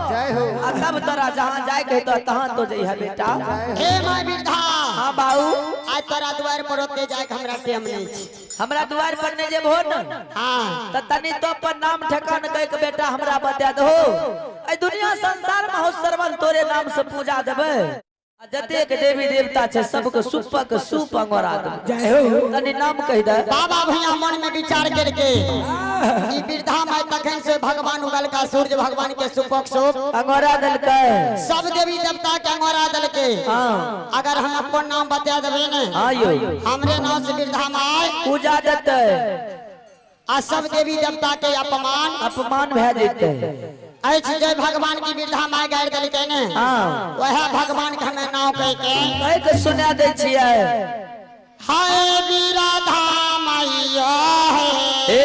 जय हो। तब तोरा जहाँ जाए के तो तहाँ तो जइहा बेटा। हे माय बिरधा हाँ बाऊ आज तोरा द्वार पर होते जाए हमरा टेम नहीं छी। हमरा द्वार पर ने जेबो न हां त तनी तो पर नाम ठिकान कह के बेटा हमरा बता दो। ए दुनिया संसार में हो सर्वन तोरे नाम से पूजा देबे। जते के देवी देवता छे सबके सुपक सुप अंगोरा दे। जय हो। तनी नाम कह दे। बाबा भैया मन में विचार करके ई बिरधा माय तखन से भगवान उगल का सूरज भगवान के सुपक सुप अंगोरा दल के सब देवी देवता के अंगोरा दल के। हां अगर हम अपन नाम बता देबे ने हां यो हमरे नाम से बिरधा माय पूजा देते आ सब देवी देवता के अपमान भे जेते। ऐसे जय भगवान की बिरधा माय गाड़ दल के ने। हां वह भगवान के हमें नाम कह के सुना दे छिए। हाय बिरधा मैया हे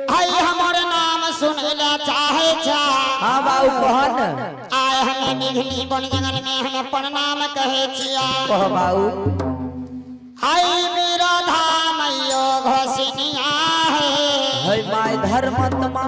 हाय हमर नाम सुनला चाहे छा। हां बाऊ कहन आय हमें निघनी बन जंगल में हम अपन नाम कहे छिया। कह बाऊ हाय बिरधा मैया घसिनिया है माय धर्मत्मा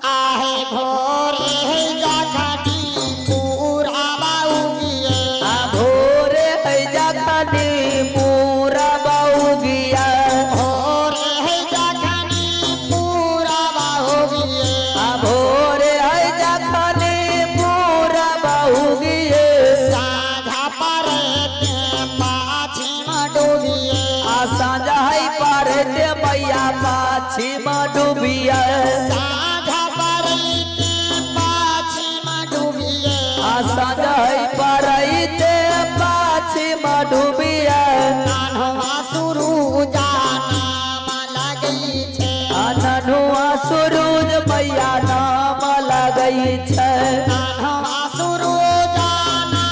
आहे भोरे जाखटी पूरा बाउगिए। आ भोरे है जाखनी पूरा बाउगिया। भोरे जाखनी पूरा बाउगिए। आ भोरे है जाखनी पूरा बाउगिए। साझा परे के पाछी में डूबिए। आ साँझ है पारे ते मैया पाछी में डूबिया। साझा परे के पाछी में डूबिए। आ साँझ है पारे ते पाछी में डूबिया। नानवा शुरू जाना लगई छे। आ ननुआ सूरज मैया नाम लगई छै। नानवा शुरू जाना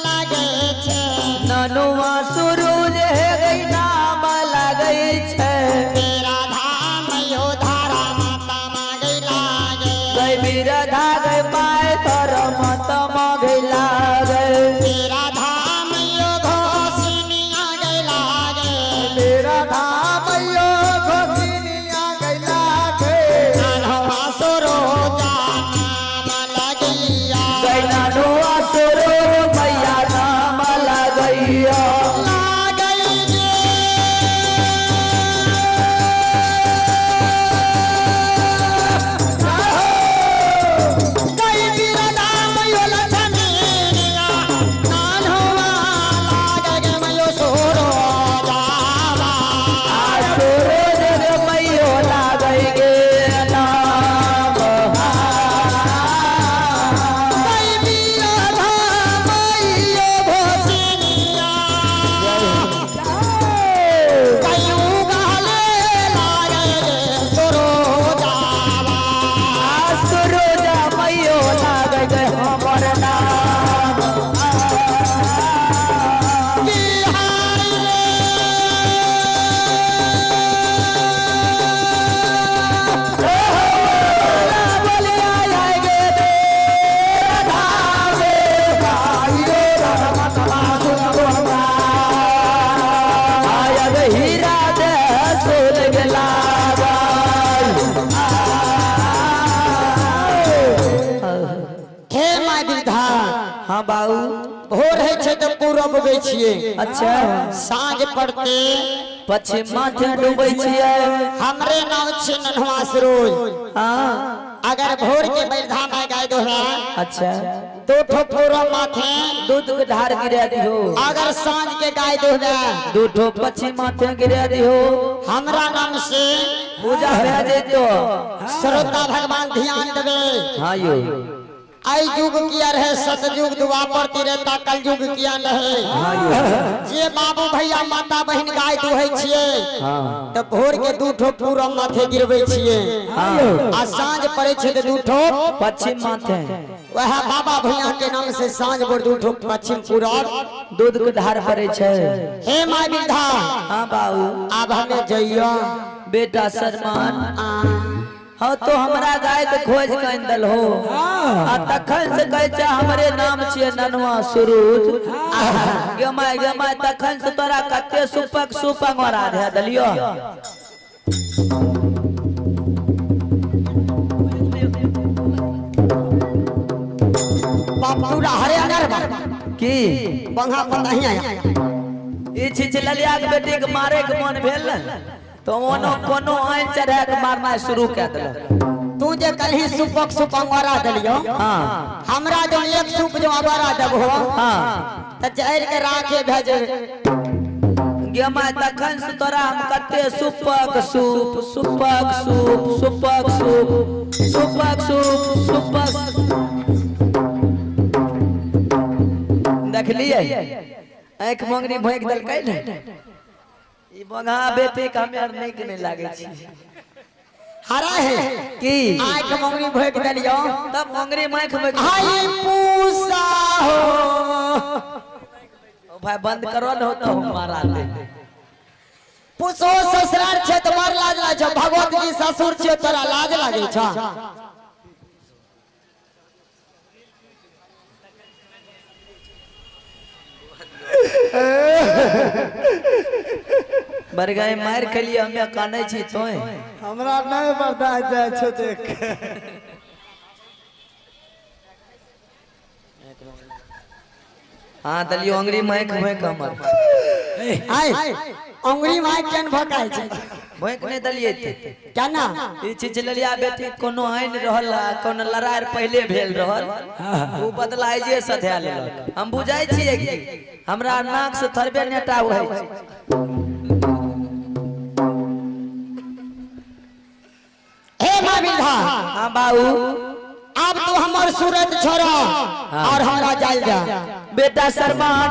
लगई छे। ननुआ सूरज हे गई नाम लगई छै। तेरा धाम यो धारा माता मांगे लागे। गई बिरधा गई पाए तर मत मगई लागे। तेरा धाम यो घोषनिया गे लागे। तेरा नाम यो घोषनिया गैला के। नानवा शुरू जाना लगैया। गई ननुआ सूरज मैया नाम लगैया। हाँ बाऊ भोर है छे तो पूरब उगै छिए। अच्छा साँझ पड़ते पश्चिम माथे डूबै छिए। हमरे नाम छे नन्हवा सरोज। हाँ अगर भोर के बिरधा माय गाय दो है। अच्छा दो ठो पूरब माथे दूध के धार गिरा दियो। अगर सांझ के गाय दो है। दू ठो पश्चिम माथे गिरा दियो। हमरा नाम से पूजा भे जेतो। श्रोता भगवान ध्यान देवे। हाँ यो आई युग किया रहे सतयुग द्वापर त्रेता कल युग किया रहे। जे बाबू भैया माता बहन गाय दुहै छिए तो भोर के दू ठो पूरा माथे गिरबै छिए। आ साँझ पड़े छे तो दू ठो पश्चिम माथे। वह बाबा भैया के नाम से साँझ पर दू ठो पश्चिम पूरा दूध के धार पड़े छे। हे माय बिरधा हाँ बाऊ अब हमें जइया बेटा सलमान। हाँ तो हमरा गाय के खोज कर दल हो। आ तखन से कहे छे हमरे नाम छिए ननवा सुरूज। गमाय गमाय तखन से तोरा कते सुपक सुपक मरा दे दलियो। पूरा हरे अनर बा की बंगा पता ही आया ई छिछललिया के बेटी के मारे के मन भेल न तो ओनो कोनो आइन चढ़ा के मारना शुरू कर देलक। तू जे कहीं सुपक सुपंगरा दलियो हां हमरा जो एक सुप जो अबरा देबो हां त जहर के राखे भेजे गेमा तखन से तोरा हम कते सुपक सूप सुपक सूप सुपक सूप सुपक सूप सुपक देखलिए आंख मंगरी भोंक देलकै न ई बंगा बेटे के हमे नहीं के नहीं लागे छी हरा है की आंख मंगरी भोंक देलियो तब मंगरी मांख में हाय पूसा हो ओ भाई बंद करो न हो तो हम मारा दे पूछो ससुराल छे तो मार लाज लागे छ भगवत जी ससुर छे तोरा लाज लागे छ बरगाई मार के लिए हमें काने छी तोय हमरा नहीं बर्दाश्त जाय छो देख हां दलियो अंगरी माइक में कमर आय अंगुरी माय केन भकाय छै भोंक नहीं दलिए थे केना ई छिछललिया बेटी कोनो आइन रहल कोनो लड़ाई पहले भेल रहल वो बदलाइ जे सधा लेलक हम बुझाई छिए कि हमरा नाक से थरबे नेटा होइ छै। हे मां बिंधा हां बाऊ अब तू हमर सूरत छोड़ा और हमरा जाल जा बेटा सरमान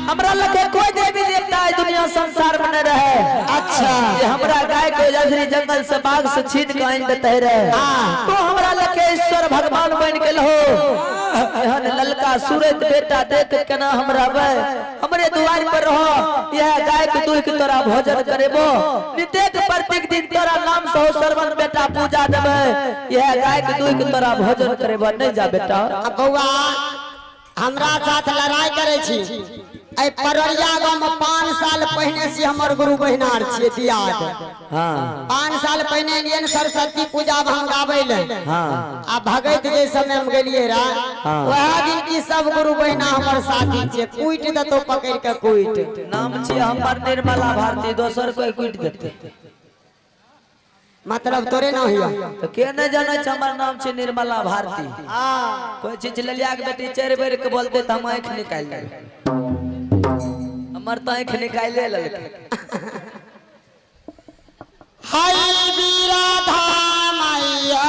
हमरा लगे कोई देवी देवता इस दुनिया संसार में न रहे। अच्छा ये हमरा गाय को जजरी जंगल से बाग से छीन के आइन देते रहे तो हमरा लगे ईश्वर भगवान बन के हो एहन ललका सूरत बेटा देख के ना हमरा बे हमरे द्वार पर रहो यह गाय के दूध के तोरा भोजन करेबो नित्य प्रत्येक दिन तोरा नाम से सरवन बेटा पूजा देबे यह गाय के दूध के तोरा भोजन करेबो नहीं जा बेटा। बउआ हमरा साथ लड़ाई करे छी ए पररिया गांव में 5 साल पहले से हमर गुरु बहिनार छिए दियाद हां 5 साल पहले इंडियन सरस्वती पूजा हम गाबै ले हां आ भगत जे समय हम गेलिए रा वह दिन की सब गुरु बहिना हमर साथी छे कुइट दतो पकड़ के कुइट नाम छी हमर निर्मला भारती दोसर कोई कुट देते मतलब तोरे ना होइया तो के न जाने छ हमर नाम छी निर्मला भारती कोई चीज ललिया के बेटी 4 बेर के बोलते त हम आंख निकाल लेब हमर त आंख निकाल लेलक। हाय वीरा धामैया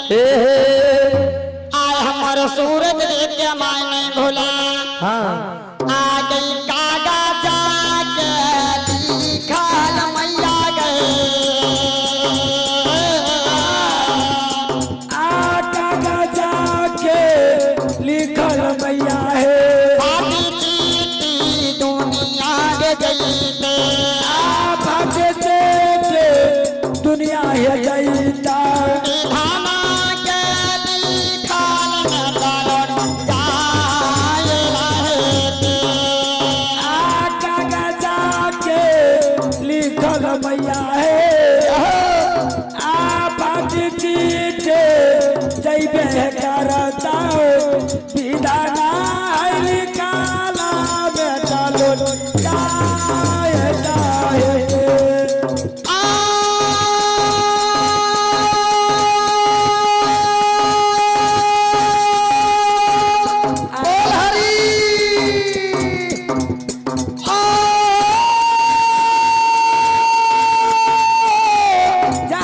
हे आय हमर सूरत देख के माय नहीं भूला हां आ गई कागा जाके लिखल मैया गए आ कागा जाके लिखल मैया है आदि चीटी दुनिया के जईते आ भागे देखे दुनिया है जईता धामा के लिखल में डालन जाए रहते आ कागा जाके लिखल मैया है आ भागे चीटे जैबे करता विधाना लिखाला बेटा लो जाए जाए बोल हरी जा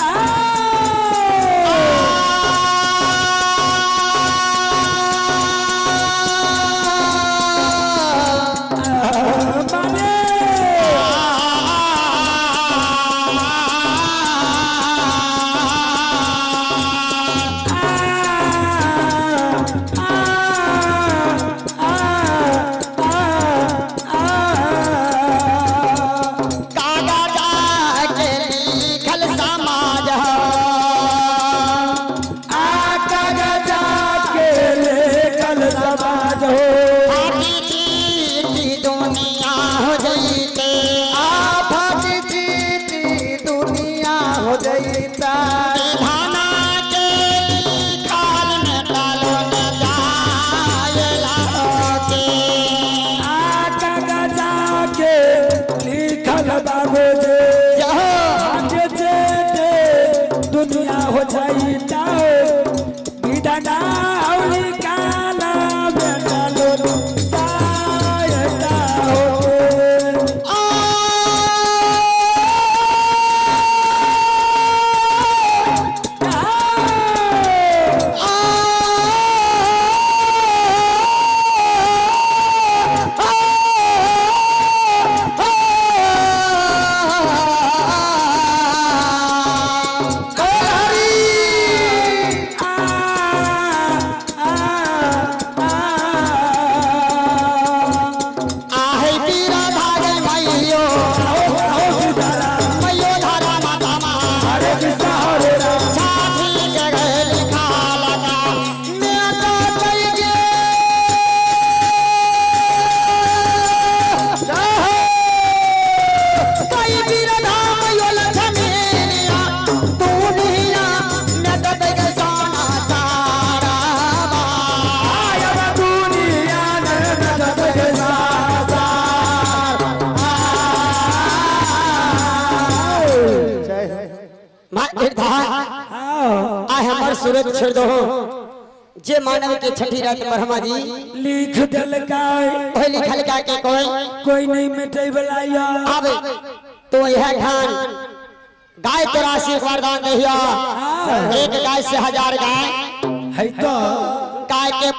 आ हमर सूरत छोड़ दो जे मानव के छठी रात ब्रह्मा जी लिख दिल गाय ओए लिखल का के कोई नहीं मिटे बलाया अब तो यह ठान गाय तेरा से वरदान दहिया एक गाय से 1000 गाय है तो गाय के